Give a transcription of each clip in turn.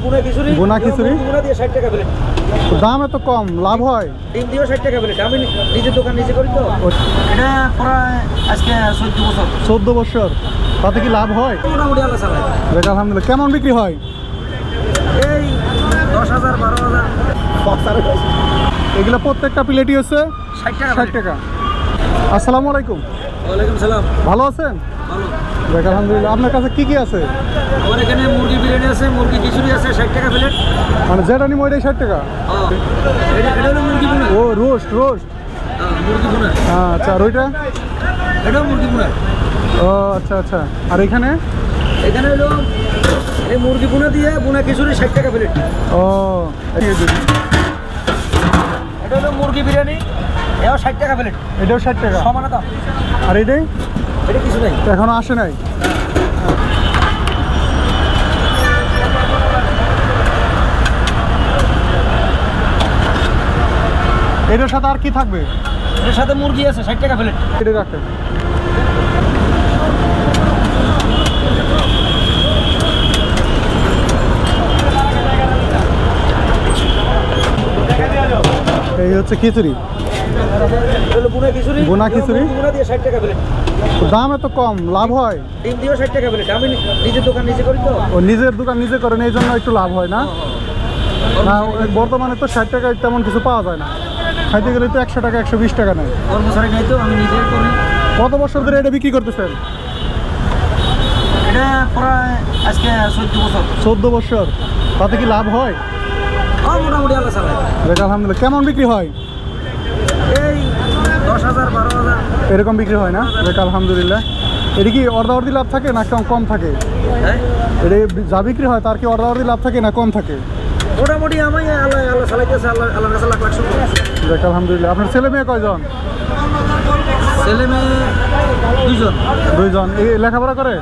বোনা খিচুড়ি দিয়ে 60 টাকা প্লেট। দাম এত কম, লাভ হয়? ডিম দিয়েও 60 টাকা প্লেট। আমি নিজের দোকান নিজে করি তো। এটা প্রায় আজকে 14 বছর। 14 বছর, তাতে কি লাভ হয়? মোটামুটি আল্লাহ চালায়। দেখ আলহামদুলিল্লাহ। কেমন বিক্রি হয়? এই 10,000 12,000। এগুলো প্রত্যেকটা প্লেটই হচ্ছে 60 টাকা। 60 টাকা। আসসালামু আলাইকুম। ওয়ালাইকুম সালাম। ভালো আছেন? ভালো। দেখ আলহামদুলিল্লাহ। আপনার কাছে কি কি আছে? আমার এখানে মুরগি বিরিয়ানি আছে, মুরগি খিচুড়ি আছে 60 টাকা প্লেট। মানে যেটা নিম ওইটাই 60 টাকা? এটা হলো মুরগি বোনা। ও রোস্ট রোস্ট। মুরগি বোনা। আচ্ছা, আর ওইটা? এটাও মুরগি বোনা। ও আচ্ছা আচ্ছা। আর এখানে হলো এই মুরগি বোনা দিয়ে বোনা খিচুড়ি 60 টাকা প্লেট। ও এটা হলো মুরগি বিরিয়ানি, এটাও 60 টাকা প্লেট। এটাও 60 টাকা সমান দাম। আর এটাই? এটা কিছু নাই, এখনো আসে নাই। এটার সাথে আর কি থাকবে? এর সাথে মুরগি আছে 60 টাকা প্লেট। এটা রাখেন। এই হচ্ছে খিচুড়ি, বোনা খিচুড়ি দিয়ে 60 টাকা প্লেট। দাম এত কম, লাভ হয়? ডিম দিয়েও 60 টাকা প্লেট। আমি নিজের দোকান নিজে করি তো। ও নিজের দোকান নিজে করেন, এই জন্য একটু লাভ হয় না? না, বর্তমানে তো 60 টাকায় তেমন কিছু পাওয়া যায় না। খাইতে গেলে তো 100 টাকা 120 টাকা নেয়। কর্মচারী নাই তো, আমি নিজেই করি। কত বছর ধরে এটা বিক্রি করতেছেন? এটা প্রায় আজকে 14 বছর। 14 বছর, তাতে কি লাভ হয়? মোটামুটি আল্লাহ চালায়। দেখ আলহামদুলিল্লাহ। কেমন বিক্রি হয়? এই 10,000 12,000 এরকম বিক্রি হয় না? দেখ আলহামদুলিল্লাহ। এটা কি অর্ধি লাভ থাকে না কম থাকে? হ্যাঁ, এটা যা বিক্রি হয় তার কি অর্ধি লাভ থাকে না কম থাকে? মোটামুটি আমি আল্লাহ চালাইতেছে। আল্লাহ কাছে লাখ লাখ শুকর। দেখ আলহামদুলিল্লাহ। আপনার ছেলে মেয়ে কয়জন? ছেলে মেয়ে 2জন। 2জন। এই লেখাপড়া করে?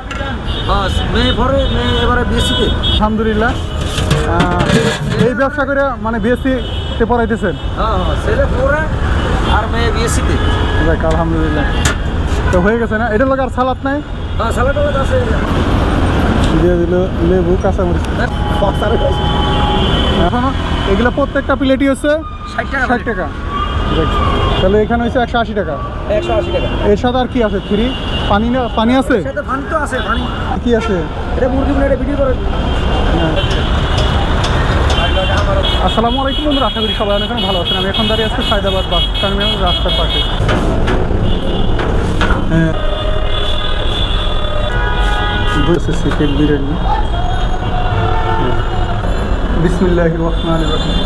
মেয়ে পরে, মেয়ে এবারে বিএসসিতে। আলহামদুলিল্লাহ। এই ব্যবসা করে মানে বিএসসি তে পড়াইতেছেন? ছেলে পড়ে আর মেয়ে বিএসসিতে। দেখ আলহামদুলিল্লাহ। তো হয়ে গেছে না? এটা লোক আর সালাদ নাই? সালাদ আছে। দিয়ে দিল লেবু কাঁচামরিচ। এখনো এগুলো প্রত্যেকটা প্লেটই হচ্ছে 60 টাকা। দেখ তাহলে এখানে হচ্ছে 180 টাকা। 180 টাকা। এর সাথে আর কি আছে? ফ্রি পানি না? পানি আছে? পানি তো আছে। পানি কি আছে? এটা মুরগি বোনা, এটা ভিডিও করে। আসসালামু আলাইকুম বন্ধুরা, আশা করি সবাই অনেক ভালো আছেন। আমি এখন দাঁড়িয়ে আছি সায়দাবাদ বাস টার্মিনাল রাস্তার পাশে। চিকেন বিরিয়ানি। বিসমিল্লাহির রহমানির রহিম।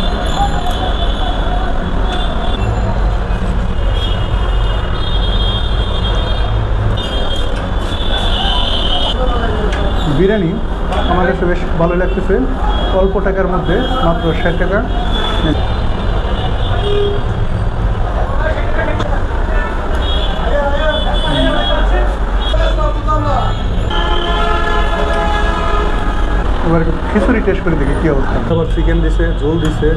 বিরিয়ানি আমার কাছে বেশ ভালো লাগতেছে। অল্প টাকার মধ্যে, মাত্র 60 টাকা। এবার খিচুড়ি টেস্ট করে দেখি কি অবস্থা। আবার চিকেন দিছে, ঝোল দিছে।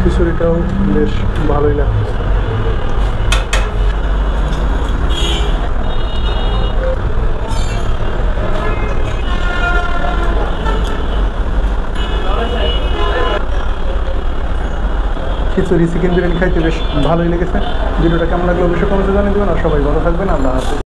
খিচুড়িটাও বেশ ভালোই লাগতেছে। খিচুড়ি চিকেন বিরিয়ানি খাইতে বেশ ভালোই লেগেছে। ভিডিওটা কেমন লাগলো অবশ্যই কমেন্টে জানিয়ে দেবেন। আর সবাই ভালো থাকবেন। আল্লাহ হাফেজ।